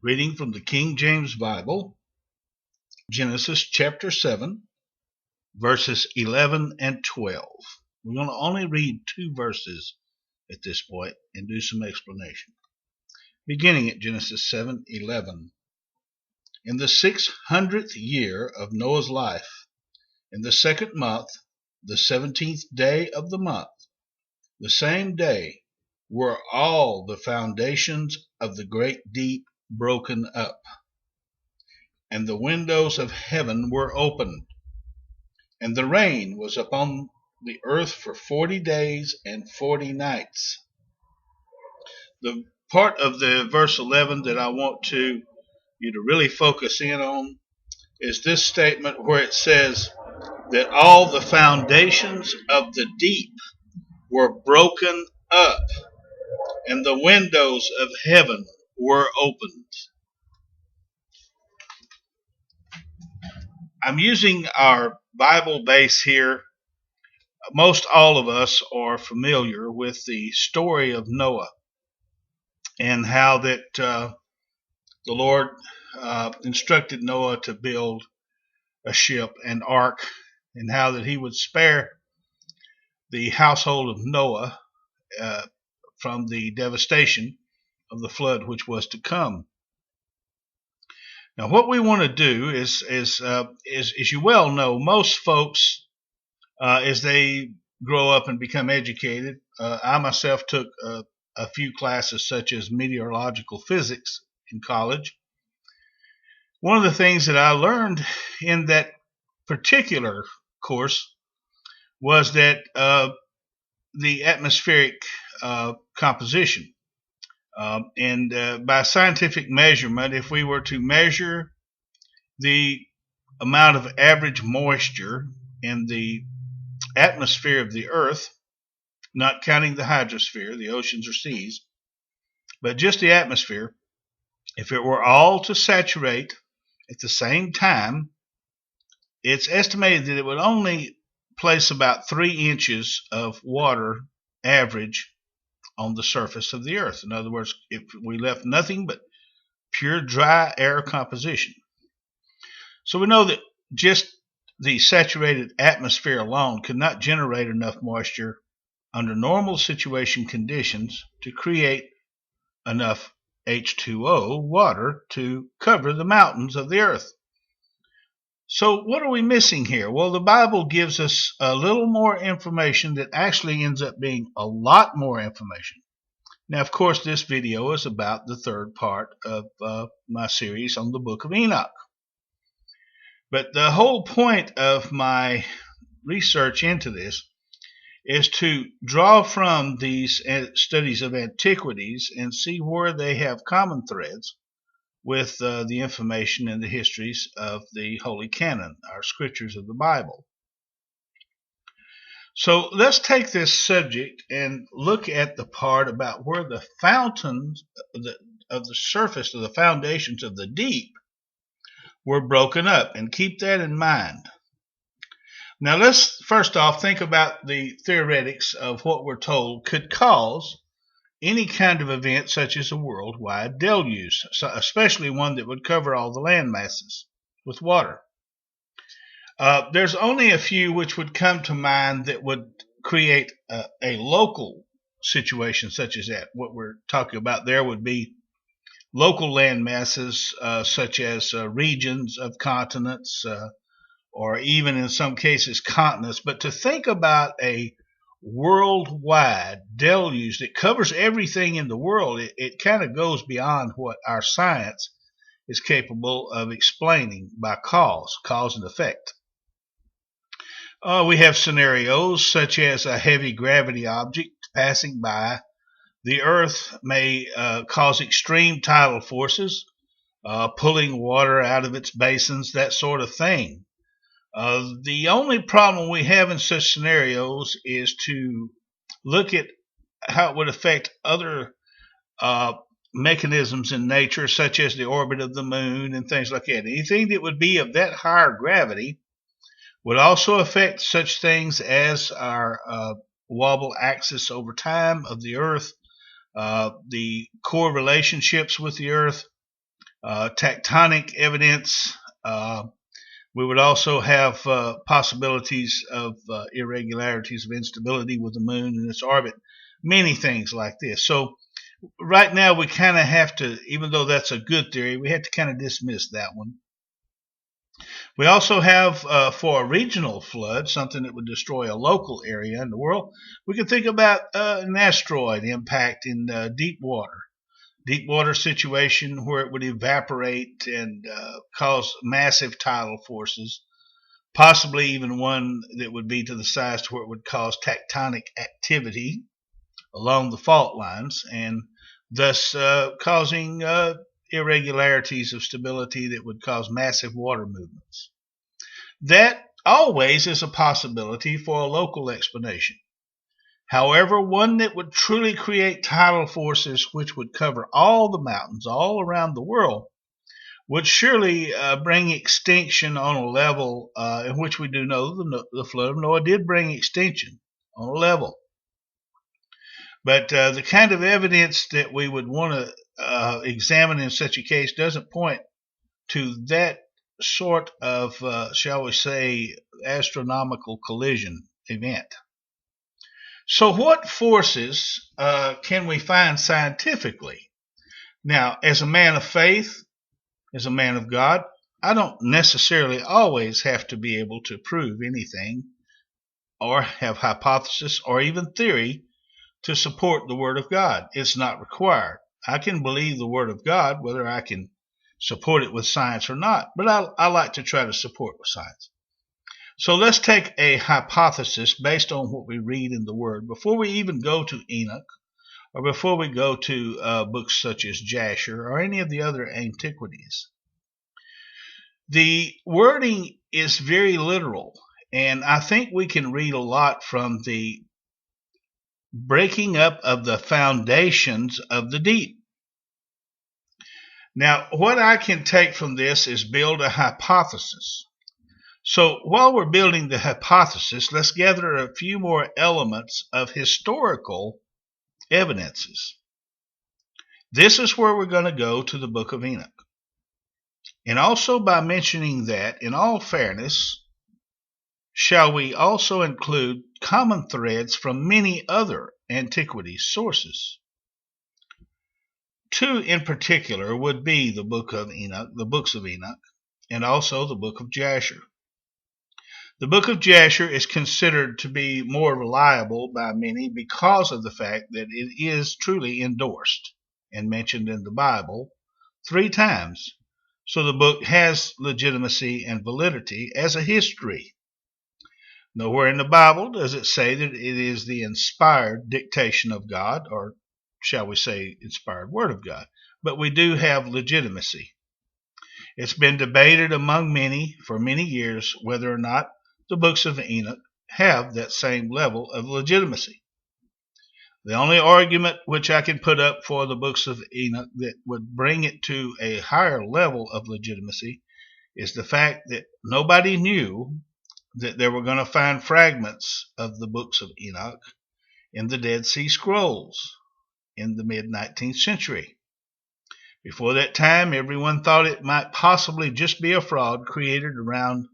Reading from the King James Bible, Genesis chapter 7, verses 11 and 12. We're going to only read 2 verses at this point and do some explanation. Beginning at Genesis 7:11. In the 600th year of Noah's life, in the 2nd month, the 17th day of the month, the same day were all the foundations of the great deep broken up, and the windows of heaven were opened, and the rain was upon the earth for 40 days and 40 nights. The part of the verse 11 that I want you to really focus in on is this statement where it says that all the foundations of the deep were broken up, and the windows of heaven were opened. I'm using our Bible base here. Most all of us are familiar with the story of Noah and how that the Lord instructed Noah to build a ship, an ark, and how that he would spare the household of Noah from the devastation of the flood which was to come. Now, what we want to do is you well know, most folks, as they grow up and become educated, I myself took a few classes such as meteorological physics in college. One of the things that I learned in that particular course was that the atmospheric composition. And by scientific measurement, if we were to measure the amount of average moisture in the atmosphere of the earth, not counting the hydrosphere, the oceans or seas, but just the atmosphere, if it were all to saturate at the same time, it's estimated that it would only place about 3 inches of water average on the surface of the earth. In other words, if we left nothing but pure dry air composition. So we know that just the saturated atmosphere alone could not generate enough moisture under normal situation conditions to create enough H2O, water, to cover the mountains of the earth. So what are we missing here? Well, the Bible gives us a little more information that actually ends up being a lot more information. Now, of course, this video is about the 3rd part of my series on the book of Enoch. But the whole point of my research into this is to draw from these studies of antiquities and see where they have common threads with the information and the histories of the Holy Canon, our scriptures of the Bible. So let's take this subject and look at the part about where the fountains of the surface of the foundations of the deep were broken up, and keep that in mind. Now let's first off think about the theoretics of what we're told could cause any kind of event such as a worldwide deluge, especially one that would cover all the land masses with water. There's only a few which would come to mind that would create a local situation such as that. What we're talking about there would be local land masses such as regions of continents or even in some cases continents. But to think about a worldwide deluge that covers everything in the world, it kind of goes beyond what our science is capable of explaining by cause and effect. We have scenarios such as a heavy gravity object passing by the earth may cause extreme tidal forces, pulling water out of its basins, that sort of thing. The only problem we have in such scenarios is to look at how it would affect other mechanisms in nature, such as the orbit of the moon and things like that. Anything that would be of that higher gravity would also affect such things as our wobble axis over time of the earth, the core relationships with the earth, tectonic evidence. We would also have possibilities of irregularities of instability with the moon and its orbit, many things like this. So right now we kind of have to, even though that's a good theory, we have to kind of dismiss that one. We also have, for a regional flood, something that would destroy a local area in the world, we could think about an asteroid impact in deep water situation where it would evaporate and cause massive tidal forces, possibly even one that would be to the size to where it would cause tectonic activity along the fault lines, and thus causing irregularities of stability that would cause massive water movements. That always is a possibility for a local explanation. However, one that would truly create tidal forces which would cover all the mountains all around the world would surely bring extinction on a level in which we do know the flood of Noah did bring extinction on a level. But the kind of evidence that we would want to examine in such a case doesn't point to that sort of, shall we say, astronomical collision event. So what forces can we find scientifically? Now, as a man of faith, as a man of God, I don't necessarily always have to be able to prove anything or have hypothesis or even theory to support the Word of God. It's not required. I can believe the Word of God whether I can support it with science or not, but I like to try to support with science. So let's take a hypothesis based on what we read in the Word before we even go to Enoch or before we go to books such as Jasher or any of the other antiquities. The wording is very literal, and I think we can read a lot from the breaking up of the foundations of the deep. Now, what I can take from this is build a hypothesis. So while we're building the hypothesis, let's gather a few more elements of historical evidences. This is where we're going to go to the book of Enoch. And also by mentioning that, in all fairness, shall we also include common threads from many other antiquity sources. Two in particular would be the book of Enoch, the books of Enoch, and also the book of Jasher. The book of Jasher is considered to be more reliable by many because of the fact that it is truly endorsed and mentioned in the Bible 3 times. So the book has legitimacy and validity as a history. Nowhere in the Bible does it say that it is the inspired dictation of God, or shall we say inspired word of God, but we do have legitimacy. It's been debated among many for many years whether or not the books of Enoch have that same level of legitimacy. The only argument which I can put up for the books of Enoch that would bring it to a higher level of legitimacy is the fact that nobody knew that they were going to find fragments of the books of Enoch in the Dead Sea Scrolls in the mid-19th century. Before that time, everyone thought it might possibly just be a fraud created around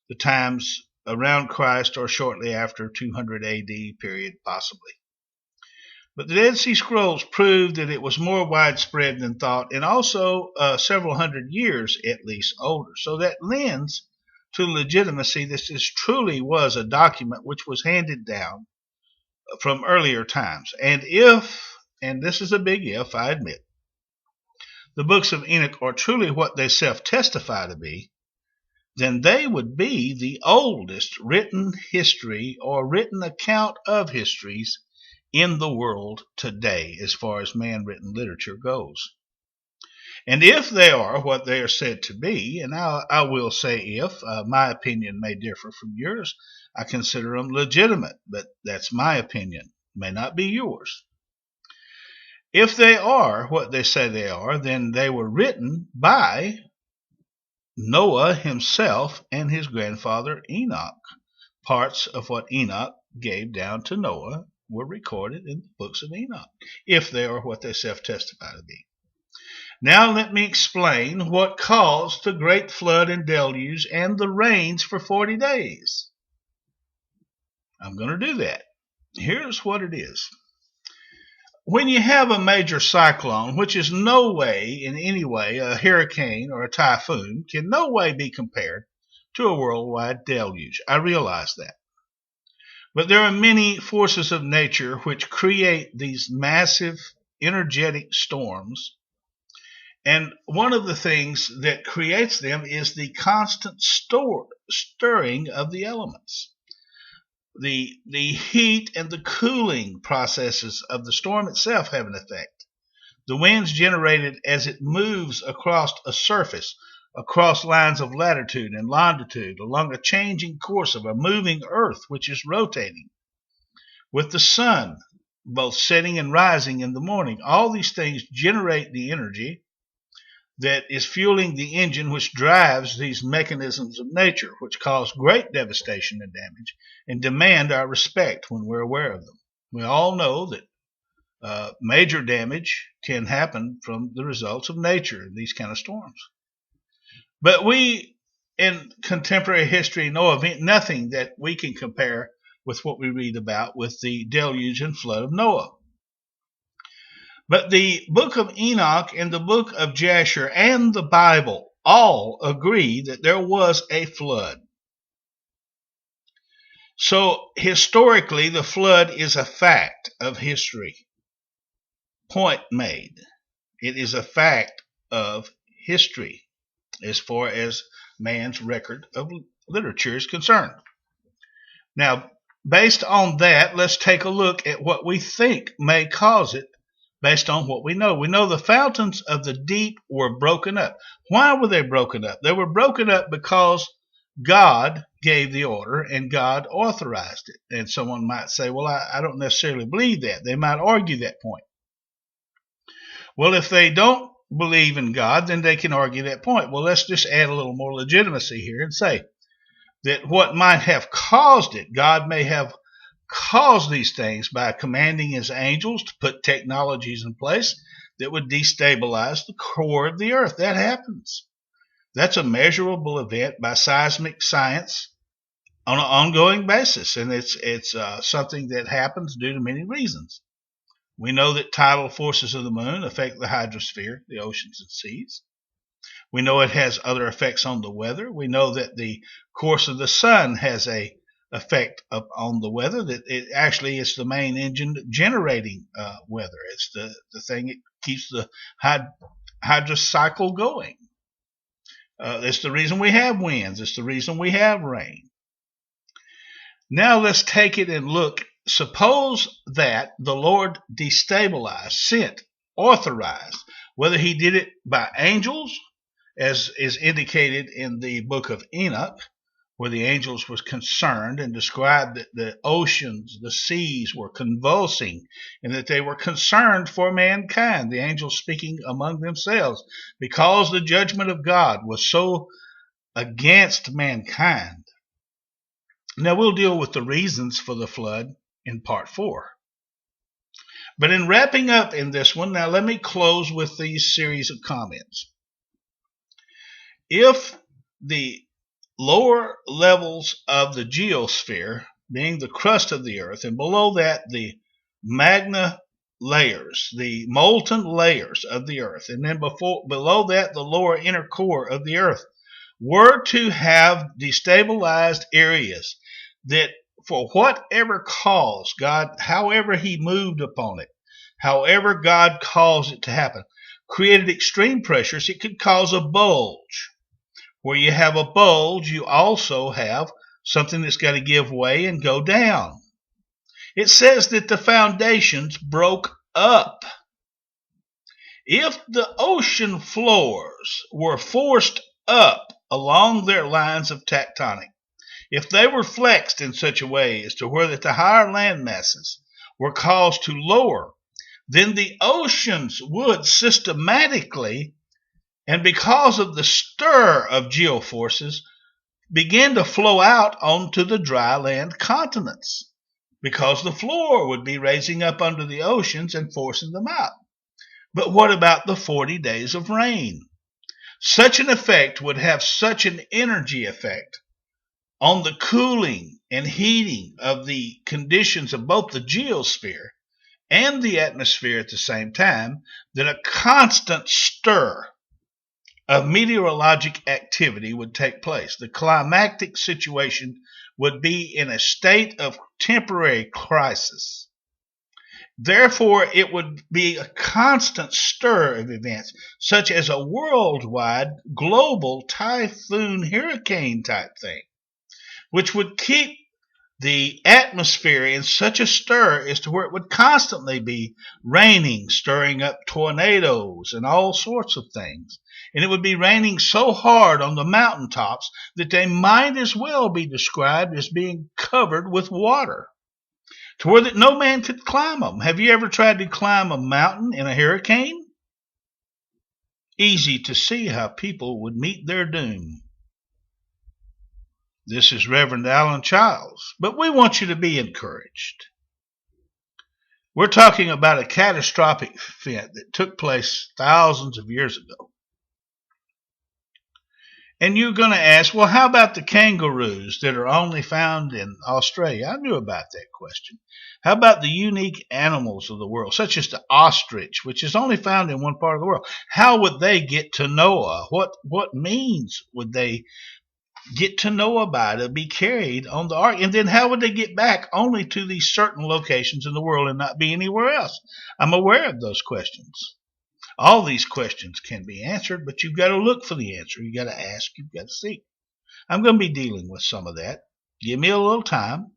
the times around Christ or shortly after 200 AD period, possibly. But the Dead Sea Scrolls proved that it was more widespread than thought, and also several hundred years at least older. So that lends to legitimacy. This truly was a document which was handed down from earlier times. And if, and this is a big if, I admit, the books of Enoch are truly what they self-testify to be, then they would be the oldest written history or written account of histories in the world today as far as man-written literature goes. And if they are what they are said to be, and I will say if, my opinion may differ from yours, I consider them legitimate, but that's my opinion, it may not be yours. If they are what they say they are, then they were written by Noah himself and his grandfather Enoch. Parts of what Enoch gave down to Noah were recorded in the books of Enoch, if they are what they self-testify to be. Now let me explain what caused the great flood and deluge and the rains for 40 days. I'm going to do that. Here's what it is. When you have a major cyclone, which is no way, in any way, a hurricane or a typhoon, can no way be compared to a worldwide deluge. I realize that. But there are many forces of nature which create these massive, energetic storms. And one of the things that creates them is the constant stirring of the elements. The heat and the cooling processes of the storm itself have an effect. The winds generated as it moves across a surface, across lines of latitude and longitude, along a changing course of a moving earth which is rotating. With the sun both setting and rising in the morning, all these things generate the energy that is fueling the engine which drives these mechanisms of nature, which cause great devastation and damage and demand our respect when we're aware of them. We all know that major damage can happen from the results of nature in these kind of storms. But we, in contemporary history, know of nothing that we can compare with what we read about with the deluge and flood of Noah. But the book of Enoch and the book of Jasher and the Bible all agree that there was a flood. So historically, the flood is a fact of history. Point made. It is a fact of history as far as man's record of literature is concerned. Now, based on that, let's take a look at what we think may cause it based on what we know. We know the fountains of the deep were broken up. Why were they broken up? They were broken up because God gave the order and God authorized it. And someone might say, well, I don't necessarily believe that. They might argue that point. Well, if they don't believe in God, then they can argue that point. Well, let's just add a little more legitimacy here and say that what might have caused it, God may have caused these things by commanding his angels to put technologies in place that would destabilize the core of the earth. That happens. That's a measurable event by seismic science on an ongoing basis, and it's something that happens due to many reasons. We know that tidal forces of the moon affect the hydrosphere, the oceans and seas. We know it has other effects on the weather. We know that the course of the sun has a effect on the weather, that it actually is the main engine generating weather. It's the thing that keeps the hydrocycle going. It's the reason we have winds. It's the reason we have rain. Now let's take it and look. Suppose that the Lord destabilized, sent, authorized, whether he did it by angels, as is indicated in the book of Enoch, where the angels were concerned and described that the oceans, the seas were convulsing and that they were concerned for mankind, the angels speaking among themselves, because the judgment of God was so against mankind. Now we'll deal with the reasons for the flood in part 4. But in wrapping up in this one, now let me close with these series of comments. If the lower levels of the geosphere, being the crust of the earth, and below that the magma layers, the molten layers of the earth, and then below that the lower inner core of the earth, were to have destabilized areas that for whatever cause God, however he moved upon it, however God caused it to happen, created extreme pressures, it could cause a bulge. Where you have a bulge, you also have something that's got to give way and go down. It says that the foundations broke up. If the ocean floors were forced up along their lines of tectonic, if they were flexed in such a way as to where that the higher land masses were caused to lower, then the oceans would systematically, and because of the stir of geoforces, begin to flow out onto the dry land continents, because the floor would be raising up under the oceans and forcing them out. But what about the 40 days of rain? Such an effect would have such an energy effect on the cooling and heating of the conditions of both the geosphere and the atmosphere at the same time that a constant stir of meteorologic activity would take place. The climactic situation would be in a state of temporary crisis. Therefore, it would be a constant stir of events, such as a worldwide, global typhoon hurricane type thing, which would keep the atmosphere in such a stir as to where it would constantly be raining, stirring up tornadoes and all sorts of things. And it would be raining so hard on the mountaintops that they might as well be described as being covered with water, to where that no man could climb them. Have you ever tried to climb a mountain in a hurricane? Easy to see how people would meet their doom. This is Reverend Alan Childs, but we want you to be encouraged. We're talking about a catastrophic event that took place thousands of years ago. And you're going to ask, well, how about the kangaroos that are only found in Australia? I knew about that question. How about the unique animals of the world, such as the ostrich, which is only found in one part of the world? How would they get to Noah? What means would they get to know about it, be carried on the ark? And then how would they get back only to these certain locations in the world and not be anywhere else? I'm aware of those questions. All these questions can be answered, but you've got to look for the answer. You've got to ask, you've got to seek. I'm going to be dealing with some of that. Give me a little time.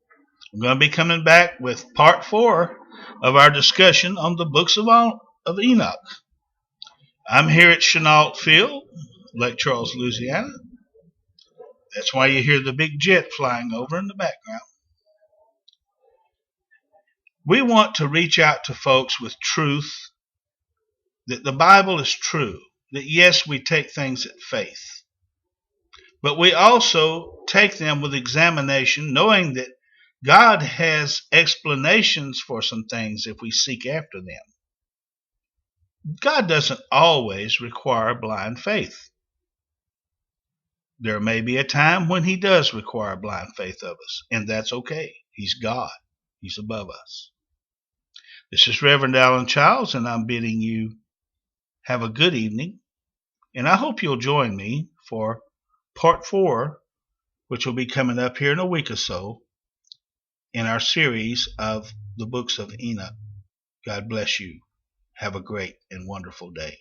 I'm going to be coming back with part 4 of our discussion on the books of Enoch. I'm here at Chenault Field, Lake Charles, Louisiana. That's why you hear the big jet flying over in the background. We want to reach out to folks with truth, that the Bible is true, that yes, we take things at faith, but we also take them with examination, knowing that God has explanations for some things if we seek after them. God doesn't always require blind faith. There may be a time when he does require blind faith of us, and that's okay. He's God. He's above us. This is Reverend Alan Childs, and I'm bidding you have a good evening, and I hope you'll join me for part 4, which will be coming up here in a week or so in our series of the books of Enoch. God bless you. Have a great and wonderful day.